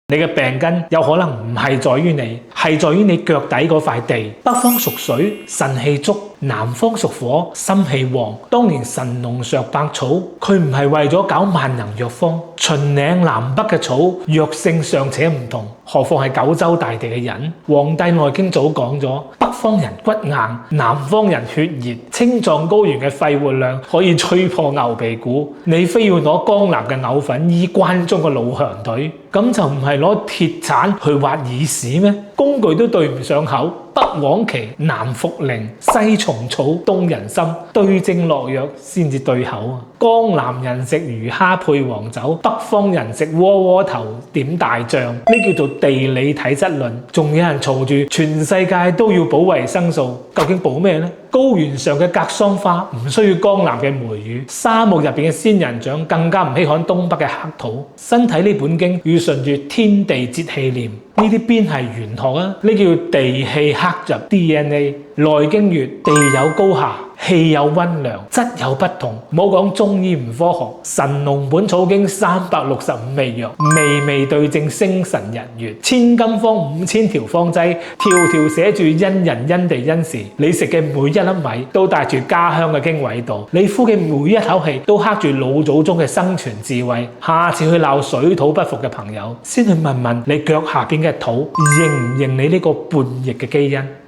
你嘅病根有可能唔係在於你，係在於你腳底嗰塊地。北方屬水，腎氣足；南方屬火，心氣旺。當年神農嘗百草，佢唔係為咗搞萬能藥方。秦嶺南北嘅草藥性尚且唔同，何況係九州大地嘅人？《黃帝內經》早講咗，北方人骨硬，南方人血熱。青藏高原嘅肺活量可以吹破牛皮鼓，你非要攞江南嘅藕粉醫關中嘅老強腿，咁就唔係攞鐵鏟去挖耳屎咩？工具都對唔上口。北黃芪，南茯苓，西蟲草，東人參，對症落藥先至對口啊！江南人食魚蝦配黃酒，北方人食窩窩頭點大醬，呢叫做地理體質論。仲有人嘈住全世界都要補維生素，究竟補咩呢？高原上嘅格桑花唔需要江南嘅梅雨，沙漠入邊嘅仙人掌更加唔稀罕東北嘅黑土。身體呢本經要順住天地節氣念，呢啲邊係玄學啊？呢叫地氣刻入 DNA。內經曰：地有高下，氣有溫涼，質有不同。唔好講中醫唔科學，神農本草經365味藥，味味對症，星辰日月，千金方5000條方劑，條條寫住因人因地因時。你食嘅每一粒米都帶住家鄉嘅經緯度，你呼嘅每一口氣都刻住老祖宗嘅生存智慧。下次去鬧水土不服嘅朋友，先去問問你腳下邊嘅土認唔認你呢個叛逆嘅基因。